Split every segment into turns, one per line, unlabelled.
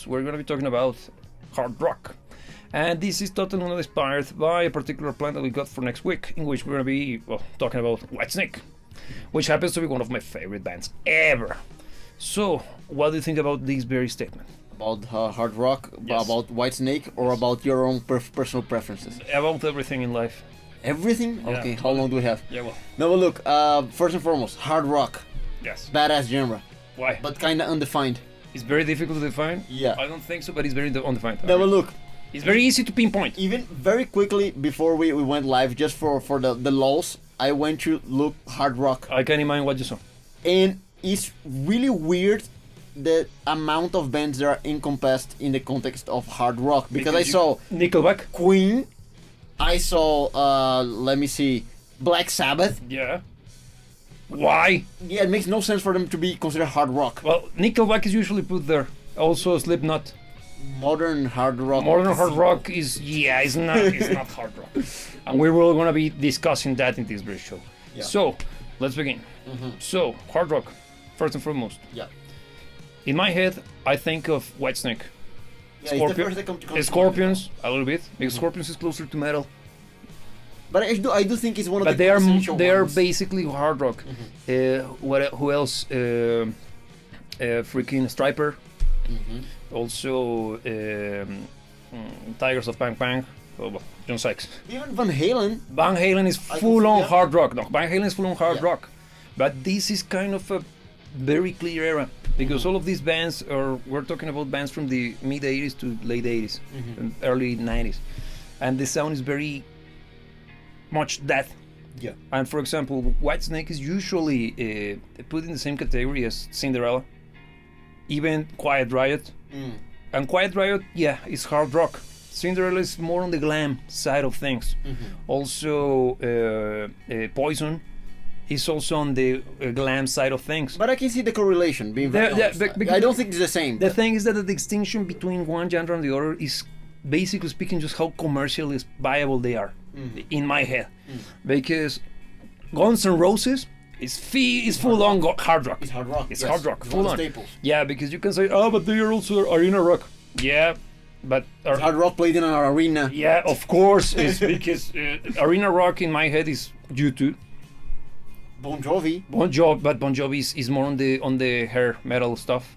foremost, we're going to be talking about hard rock. And this is totally not inspired by a particular plan that we got for next week, in which we're going to be talking about Whitesnake, which happens to be one of my favorite bands ever. So, what do you think about this very statement?
About hard rock,
Yes.
about Whitesnake, or about your own personal preferences?
About everything in life.
Everything?
Yeah.
Okay, how long do we have?
Yeah, well,
No, but look, first and foremost, hard rock,
yes.
badass genre,
Why?
but kinda undefined.
It's very difficult to define.
Yeah.
I don't think so, but it's very undefined.
No, but look,
It's very easy to pinpoint.
even very quickly before we went live, just for the lulz, I went to look hard rock,
I can imagine what you saw.
and it's really weird the amount of bands that are encompassed in the context of hard rock, because I saw
Nickelback.
Queen, I saw let me see, Black Sabbath.
Yeah. Why?
Yeah, it makes no sense for them to be considered hard rock.
Well, Nickelback is usually put there. Also, Slipknot.
Modern hard rock.
Modern hard rock is it's not hard rock, and we were gonna be discussing that in this very show.
Yeah.
So, let's begin. So, hard rock, first and foremost.
Yeah.
In my head, I think of Whitesnake.
Yeah, it's the first that comes to mind.
Scorpions, a little bit, because Scorpions is closer to metal.
But I do think it's one of
But
the essential
they are
ones.
basically hard rock. Who else? Freaking Striper. Also, Tigers of Bang Bang. Oh, well, John Sykes.
Even Van Halen.
Van Halen is
I
full on
yeah.
hard rock. No, Van Halen is full on hard
Yeah.
rock. But this is kind of a very clear era, because all of these bands we're talking about bands from the mid 80s to late 80s and early 90s, and the sound is very much that.
Yeah.
And for example, Whitesnake is usually put in the same category as Cinderella, even Quiet Riot. And Quiet Riot, yeah, is hard rock. Cinderella is more on the glam side of things. Also, Poison is also on the glam side of things.
But I can see the correlation being very honest. I don't think it's the same.
The thing is that the distinction between one genre and the other is, basically speaking, just how commercially viable they are, in my head. Because Guns N' Roses is full on hard rock.
It's hard rock.
It's
yes.
hard rock,
It's
full
one of
on.
the staples.
Yeah, because you can say, oh, but they are also arena rock. Yeah, but
It's hard rock played in an arena.
yeah, of course, it's because arena rock in my head is U2.
Bon Jovi.
Bon Jovi is more on the hair metal stuff.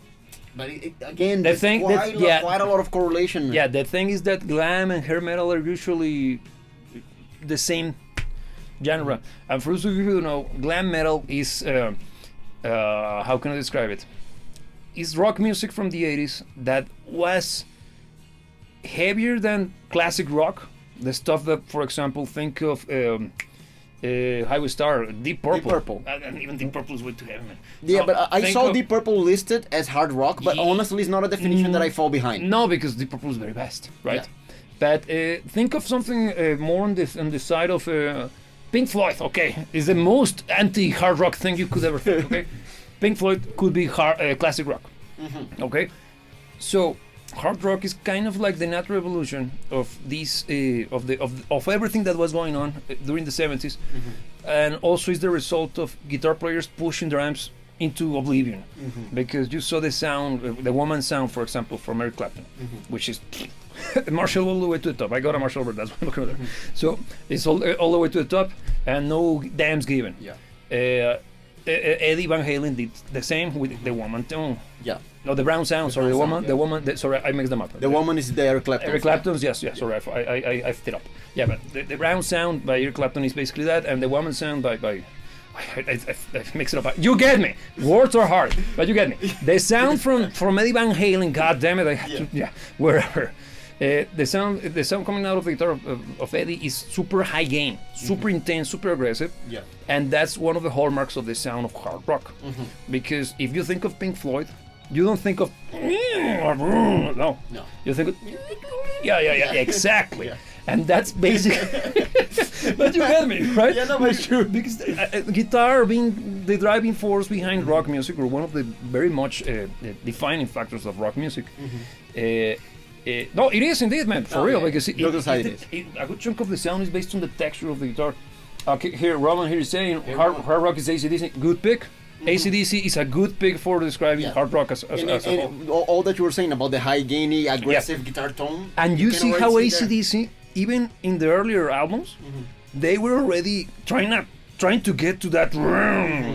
But again,
The
there's
thing
quite,
that- yeah.
quite a lot of correlation.
Yeah, the thing is that glam and hair metal are usually the same genre. And for those of you who know, glam metal is how can I describe it? It's rock music from the 80s that was heavier than classic rock. The stuff that, for example, think of Highway Star, Deep Purple.
Deep Purple.
And even Deep Purple is way too heavy, man.
Yeah,
No,
but I
think
saw
of-
Deep Purple listed as hard rock, but
Ye-
honestly, it's not a definition that I fall behind.
No, because Deep Purple is very vast, right?
Yeah.
But think of something more on the side of Pink Floyd. Okay, is the most anti-hard rock thing you could ever think. Okay, Pink Floyd could be classic rock. Okay, so hard rock is kind of like the natural evolution of these of everything that was going on during the 70s, and also is the result of guitar players pushing their amps into oblivion, because you saw the sound, the woman sound, for example, from Eric Clapton, which is Marshall all the way to the top. I got a Marshall over, that's why I'm looking over there. So it's all the way to the top, and no damns given.
Yeah.
Eddie Van Halen did the same with the woman tone.
Yeah.
No, the brown sound. Sorry,
brown
the
sound,
woman. Sorry, I mixed them up.
The woman is the Eric Clapton.
Eric Clapton's, yes. Sorry, I effed it up. Yeah, but the brown sound by Eric Clapton is basically that, and the woman sound by I mix it up. You get me. Words are hard, but you get me. The sound from Eddie Van Halen. God damn it! I had to, wherever. The sound coming out of the guitar of Eddie is super high gain, super intense, super aggressive.
Yeah.
And that's one of the hallmarks of the sound of hard rock. Because if you think of Pink Floyd, you don't think of no. You think of yeah, exactly.
Yeah.
And that's basically. But you get me, right?
Yeah, no, but true.
Because guitar being the driving force behind rock music, or one of the very much defining factors of rock music. No, it is indeed, man, for real.
Yeah.
Because
It is.
a good chunk of the sound is based on the texture of the guitar. Okay, here, Roland here is saying hard rock is AC/DC. Good pick. AC/DC is a good pick for describing
Yeah.
hard rock as a whole.
And all that you were saying about the high gainy, aggressive guitar tone.
And you
can
see
already
how
there.
AC/DC, even in the earlier albums, they were already trying to get to that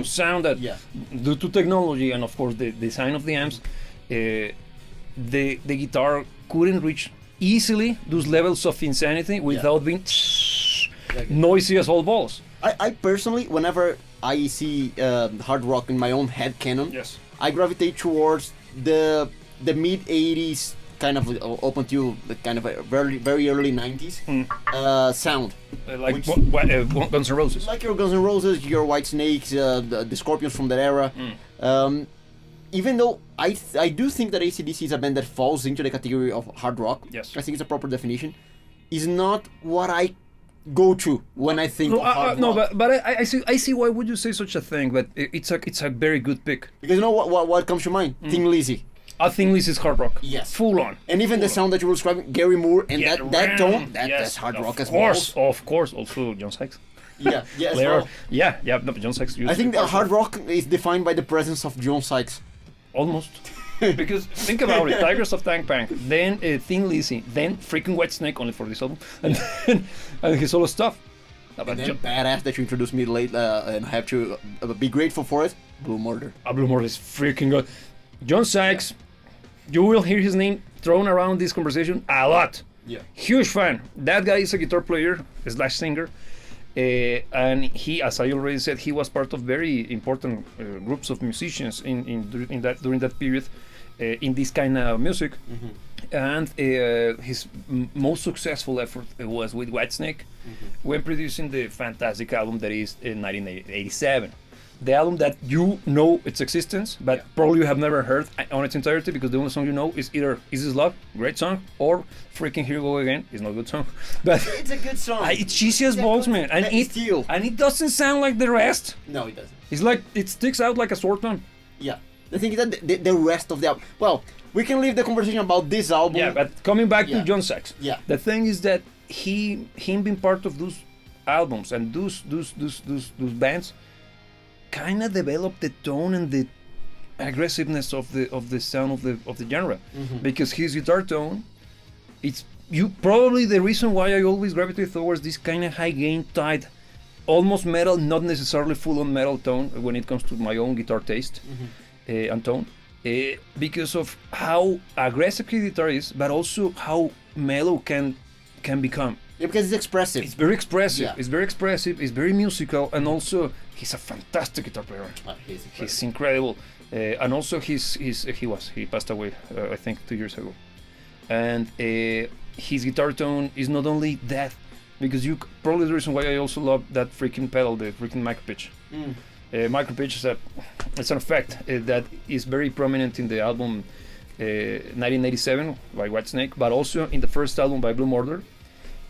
sound that,
Yeah.
due to technology and of course the design of the amps, the guitar couldn't reach easily those levels of insanity without being noisy as all balls.
I personally, whenever I see hard rock in my own head canon,
Yes.
I gravitate towards the mid '80s kind of open to the kind of a very early '90s sound.
Like
Which-
Guns N' Roses.
Like your Guns N' Roses, your White Snakes, the Scorpions from that era. Even though I do think that AC/DC is a band that falls into the category of hard rock.
Yes.
I think it's a proper definition. Is not what I go to when I think of hard
No,
rock.
but I see why would you say such a thing, but it's a very good pick.
Because you know what comes to mind? Thin Lizzy.
I think this is hard rock.
Yes.
Full on.
And even the sound that you were describing, Gary Moore, and that tone,
Yes,
that's hard rock as
Of
well.
course, of course. Also John Sykes.
Yeah, yeah, as
Later,
well.
yeah. No, John Sykes.
I think that hard rock is defined by the presence of John Sykes.
Almost. Because think about it, Tigers of Tank Bank, then Thin Lizzy, then freaking White Snake only for this album, and then and his solo stuff. No, but
And then badass that you introduced me late, and I have to be grateful for it. Blue Murder.
Blue Murder is freaking good. John Sykes, you will hear his name thrown around this conversation a lot.
Yeah.
Huge fan. That guy is a guitar player / singer, and he, as I already said, he was part of very important groups of musicians during that period in this kind of music. And his most successful effort was with Whitesnake when producing the fantastic album that is in 1987. The album that you know its existence, but probably you have never heard on its entirety, because the only song you know is either Is This Love, great song, or freaking Here We Go Again, is not a good song. But
It's a good song.
it's cheesy as balls, man. And it doesn't sound like the rest.
No, it doesn't.
It's like, it sticks out like a sore thumb.
Yeah. The thing is that the rest of the album... Well, we can leave the conversation about this album.
Yeah, but coming back
Yeah.
to John Sykes.
Yeah.
The thing is that him being part of those albums and those bands kind of developed the tone and the aggressiveness of the sound of the genre, because his guitar tone, it's probably the reason why I always gravitate towards this kind of high gain tight, almost metal, not necessarily full on metal tone when it comes to my own guitar taste and tone, because of how aggressive his guitar is, but also how mellow can become.
Yeah, because it's expressive.
It's very expressive.
Yeah.
It's very expressive. It's very musical, and also he's a fantastic guitar player. He's incredible, and also he passed away I think 2 years ago, and his guitar tone is not only that, because probably the reason why I also love that freaking pedal, the freaking micro pitch. Micro pitch is it's an effect that is very prominent in the album 1987 by Whitesnake, but also in the first album by Blue Murder.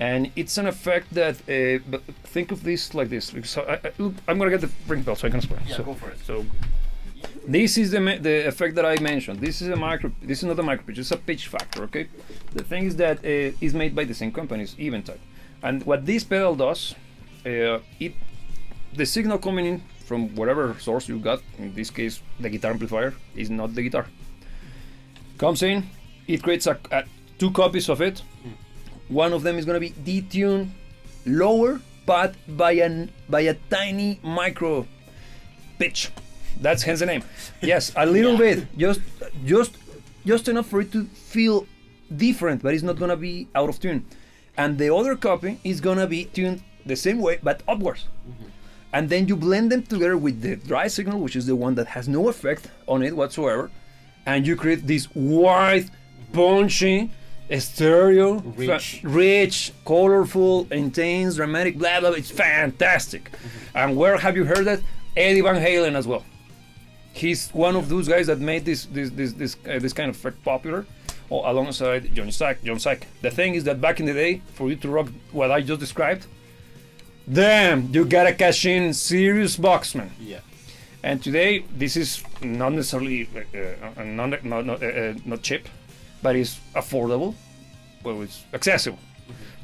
And it's an effect that, but think of this like this. Because I'm gonna get the ring bell so I can explain.
Yeah, go for it.
So this is the effect that I mentioned. This is not a micro pitch. It's a pitch factor. Okay. The thing is that it's made by the same companies, Eventide. And what this pedal does, the signal coming in from whatever source you got, in this case the guitar amplifier, is not the guitar. Comes in, it creates two copies of it. One of them is going to be detuned lower, but by a tiny micro pitch. That's hence the name. Yes, a little bit, just enough for it to feel different, but it's not going to be out of tune. And the other copy is going to be tuned the same way, but upwards. And then you blend them together with the dry signal, which is the one that has no effect on it whatsoever, and you create this wide, punchy, stereo, rich, colorful, intense, dramatic, blah blah. It's fantastic. And where have you heard that? Eddie Van Halen as well. He's one of those guys that made this kind of effect popular, alongside John Sykes. The thing is that back in the day, for you to rock what I just described, damn, you gotta cash in serious bucks, man.
Yeah.
And today, this is not necessarily not cheap, but it's affordable. Well, it's accessible,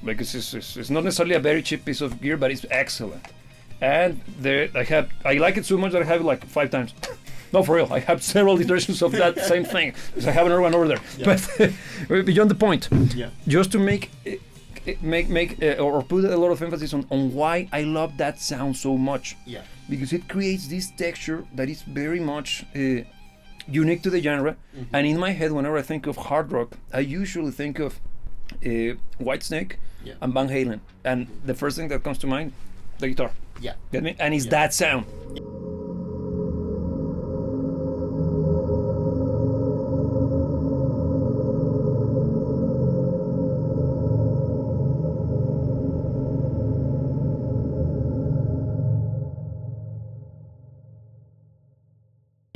because it's not necessarily a very cheap piece of gear, but it's excellent. and I like it so much that I have it like 5 times. No, for real. I have several iterations of that same thing because I have another one over there.
Yeah.
But beyond the point,
Yeah.
just to make or put a lot of emphasis on why I love that sound so much.
Yeah.
Because it creates this texture that is very much unique to the genre.
Mm-hmm.
And in my head, whenever I think of hard rock, I usually think of Whitesnake
Yeah.
and Van Halen. And the first thing that comes to mind, the guitar.
Yeah.
Get me? And it's
Yeah.
that sound.